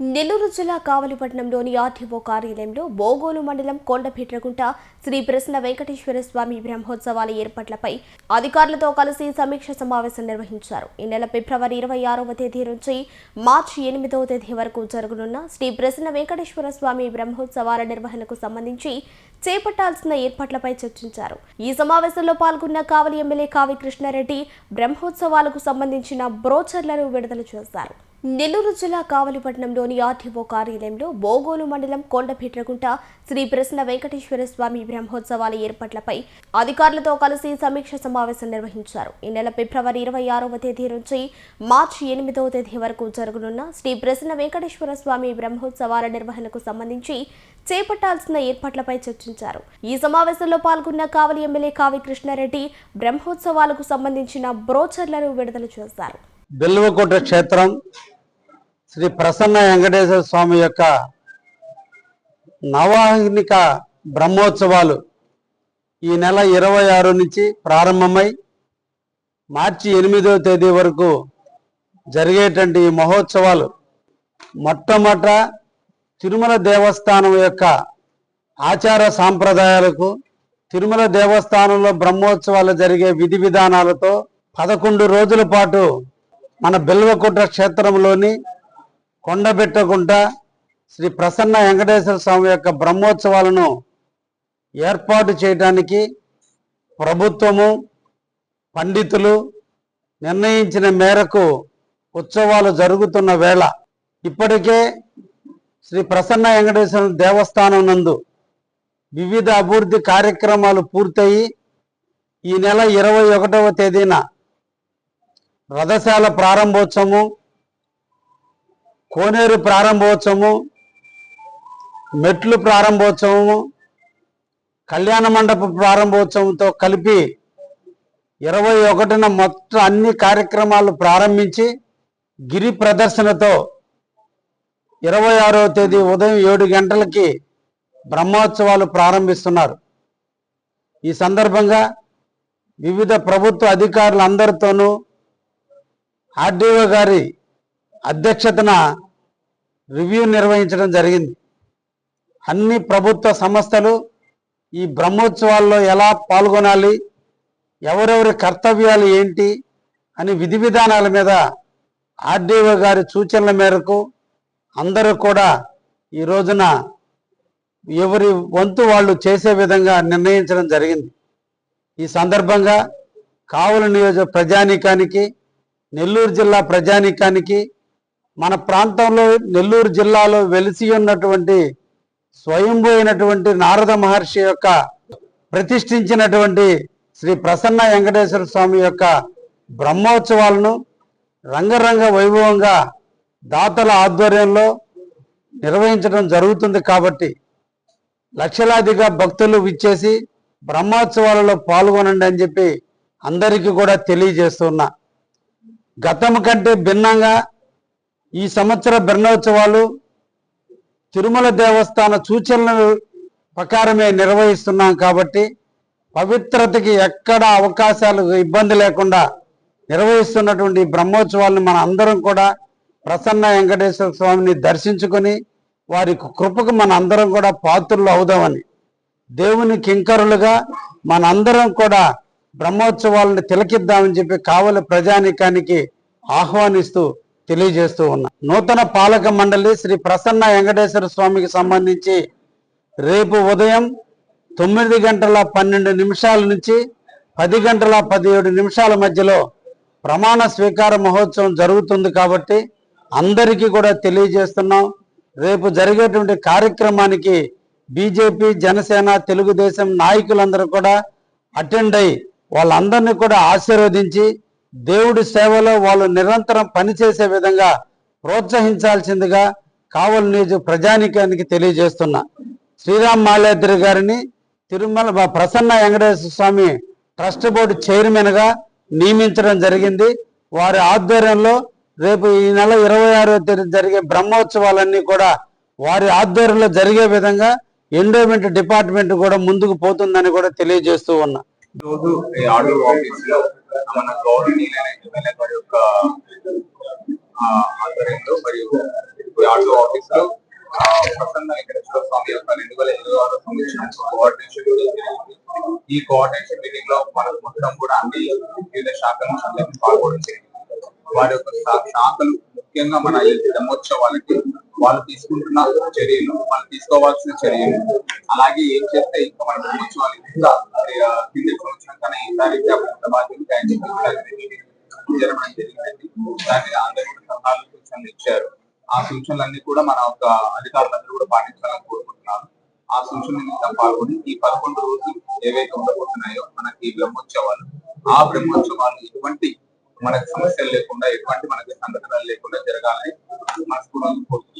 నెల్లూరు జిల్లా కావలిపట్నంలోని ఆర్టీఓ కార్యాలయంలో బోగోలు మండలం కొండపీట్రగుంట శ్రీ ప్రసన్న వెంకటేశ్వర స్వామి బ్రహ్మోత్సవాల ఏర్పాట్లపై అధికారులతో కలిసి సమీక్ష సమావేశం నిర్వహించారు. ఈ నెల ఫిబ్రవరి 26వ తేదీ నుంచి మార్చి 8వ తేదీ వరకు జరగనున్న శ్రీ ప్రసన్న వెంకటేశ్వర స్వామి బ్రహ్మోత్సవాల నిర్వహణకు సంబంధించి చేపట్టాల్సిన ఏర్పాట్లపై చర్చించారు. ఈ సమావేశంలో పాల్గొన్న కావలి ఎమ్మెల్యే కావి కృష్ణారెడ్డి బ్రహ్మోత్సవాలకు సంబంధించిన బ్రోచర్లను విడుదల చేశారు. నెల్లూరు జిల్లా కావలిపట్నంలోని ఆర్టీఓ కార్యాలయంలో బోగోలు మండలం కొండపీట్రగుంట శ్రీ ప్రసన్న వెంకటేశ్వర స్వామి బ్రహ్మోత్సవాల ఏర్పాట్లపై అధికారులతో కలిసి సమీక్ష సమావేశం నిర్వహించారు. ఈ నెల ఫిబ్రవరి 26వ తేదీ నుంచి మార్చి 8వ తేదీ వరకు జరగనున్న శ్రీ ప్రసన్న వెంకటేశ్వర స్వామి బ్రహ్మోత్సవాల నిర్వహణకు సంబంధించి చేపట్టాల్సిన ఏర్పాట్లపై చర్చించారు. ఈ సమావేశంలో పాల్గొన్న కావలి ఎమ్మెల్యే కావి కృష్ణారెడ్డి బ్రహ్మోత్సవాలకు సంబంధించిన బ్రోచర్లను విడుదల చేశారు. బెల్వకోట క్షేత్రం శ్రీ ప్రసన్న వెంకటేశ్వర స్వామి యొక్క నవాహనిక బ్రహ్మోత్సవాలు ఈ నెల 26 నుంచి ప్రారంభమై మార్చి 8వ తేదీ వరకు జరిగేటువంటి ఈ మహోత్సవాలు మొట్టమొదట తిరుమల దేవస్థానం యొక్క ఆచార సాంప్రదాయాలకు, తిరుమల దేవస్థానంలో బ్రహ్మోత్సవాలు జరిగే విధి విధానాలతో 11 రోజుల పాటు మన బెల్వకోట క్షేత్రంలోని కొండబెట్టగుంట శ్రీ ప్రసన్న వెంకటేశ్వర స్వామి యొక్క బ్రహ్మోత్సవాలను ఏర్పాటు చేయడానికి ప్రభుత్వము, పండితులు నిర్ణయించిన మేరకు ఉత్సవాలు జరుగుతున్న వేళ ఇప్పటికే శ్రీ ప్రసన్న వెంకటేశ్వర దేవస్థానం నందు వివిధ అభివృద్ధి కార్యక్రమాలు పూర్తయి ఈ నెల 21వ తేదీన రథశాల ప్రారంభోత్సవము, కోనేరు ప్రారంభోత్సవము, మెట్లు ప్రారంభోత్సవము, కళ్యాణ మండప ప్రారంభోత్సవంతో కలిపి 21న మొత్తం అన్ని కార్యక్రమాలు ప్రారంభించి గిరి ప్రదర్శనతో 26వ తేదీ ఉదయం 7 గంటలకి బ్రహ్మోత్సవాలు ప్రారంభిస్తున్నారు. ఈ సందర్భంగా వివిధ ప్రభుత్వ అధికారులందరితోనూ ఆర్డీఓ గారి అధ్యక్షతన రివ్యూ నిర్వహించడం జరిగింది. అన్ని ప్రభుత్వ సంస్థలు ఈ బ్రహ్మోత్సవాల్లో ఎలా పాల్గొనాలి, ఎవరెవరి కర్తవ్యాలు ఏంటి అని విధి విధానాల మీద ఆర్డీఓ గారి సూచనల మేరకు అందరూ కూడా ఈ రోజున ఎవరి వంతు వాళ్ళు చేసే విధంగా నిర్ణయించడం జరిగింది. ఈ సందర్భంగా కావలి నియోజక ప్రజానీకానికి, నెల్లూరు జిల్లా ప్రజానీకానికి, మన ప్రాంతంలో నెల్లూరు జిల్లాలో వెలిసి ఉన్నటువంటి స్వయంభూ అయినటువంటి నారద మహర్షి యొక్క ప్రతిష్ఠించినటువంటి శ్రీ ప్రసన్న వెంకటేశ్వర స్వామి యొక్క బ్రహ్మోత్సవాలను రంగరంగ వైభవంగా దాతల ఆధ్వర్యంలో నిర్వహించడం జరుగుతుంది. కాబట్టి లక్షలాదిగా భక్తులు విచ్చేసి బ్రహ్మోత్సవాలలో పాల్గొనండి అని చెప్పి అందరికీ కూడా తెలియజేస్తున్నా. గతం కంటే భిన్నంగా ఈ సంవత్సర బ్రహ్మోత్సవాలు తిరుమల దేవస్థాన సూచనల ప్రకారమే నిర్వహిస్తున్నాం. కాబట్టి పవిత్రతకి ఎక్కడ అవకాశాలు ఇబ్బంది లేకుండా నిర్వహిస్తున్నటువంటి బ్రహ్మోత్సవాలను మన అందరం కూడా ప్రసన్న వెంకటేశ్వర స్వామిని దర్శించుకొని వారి కృపకు మన అందరం కూడా పాత్రులు అవుదామని, దేవుని కింకరులుగా మనందరం కూడా బ్రహ్మోత్సవాలను తిలకిద్దామని చెప్పి కావలి ప్రజానీకానికి ఆహ్వానిస్తూ తెలియజేస్తూ ఉన్నా. నూతన పాలక మండలి శ్రీ ప్రసన్న వెంకటేశ్వర స్వామికి సంబంధించి రేపు ఉదయం 9:12 నుంచి 10:17 మధ్యలో ప్రమాణ స్వీకార మహోత్సవం జరుగుతుంది. కాబట్టి అందరికీ కూడా తెలియజేస్తున్నాం, రేపు జరిగేటువంటి కార్యక్రమానికి బీజేపీ, జనసేన, తెలుగుదేశం నాయకులందరూ కూడా అటెండ్ అయ్యి వాళ్ళందరినీ కూడా ఆశీర్వదించి దేవుడి సేవలో వాళ్ళు నిరంతరం పనిచేసే విధంగా ప్రోత్సహించాల్సిందిగా కావలి నియోజక ప్రజానీకానికి తెలియజేస్తున్నా. శ్రీరామ్ మాల్యాద్రి గారిని తిరుమల ప్రసన్న వెంకటేశ్వర స్వామి ట్రస్ట్ బోర్డు చైర్మన్గా నియమించడం జరిగింది. వారి ఆధ్వర్యంలో రేపు ఈ నెల 26వ తేదీ జరిగే బ్రహ్మోత్సవాలన్నీ కూడా వారి ఆధ్వర్యంలో జరిగే విధంగా ఎండోమెంట్ డిపార్ట్మెంట్ కూడా ముందుకు పోతుందని కూడా తెలియజేస్తూ ఉన్నా. రోజు ఆర్డర్ ఆఫీస్ లో మన గౌరవనీయులైన ఎమ్మెల్యే గారి యొక్క ఆధ్వర్యంలో మరియు ఆర్డీఓ ఆఫీస్ లో ప్రసన్న వెంకటేశ్వర స్వామి యొక్క 2026 సంవత్సరం కోఆర్డినేషన్ మీటింగ్ జరిగింది. ఈ కోఆర్డినేషన్ మీటింగ్ లో మనకు మొత్తం కూడా అన్ని వివిధ శాఖల నుంచి అందరికీ పాల్గొనడం జరిగింది. వారి యొక్క శాఖలు ముఖ్యంగా మన ఈ బ్రహ్మోత్సవాలకి వాళ్ళు తీసుకుంటున్న చర్యలు, వాళ్ళు తీసుకోవాల్సిన చర్యలు, అలాగే ఏం చేస్తే ఇంకా మన బ్రహ్మోత్సవాలు ఇంకా కింది సంవత్సరం కన్నా ఈసారి బాధ్యతలు జరగడం జరిగిందండి. దాని అందరూ సలహాలు సూచనలు ఇచ్చారు. ఆ సూచనలన్నీ కూడా మన యొక్క అధికారులందరూ కూడా పాటించాలని కోరుకుంటున్నారు. ఆ సూచనల నిమిత్తం పాల్గొని ఈ 11 రోజులు ఏవైతే ఉండబోతున్నాయో మనకి ఈ బ్రహ్మోత్సవాలు, ఆ బ్రహ్మోత్సవాలు ఎటువంటి మనకు సమస్యలు లేకుండా, ఎటువంటి మనకి సంఘటనలు లేకుండా జరగాలని మనస్ఫూర్తిగా కోరుకుంటున్నాం.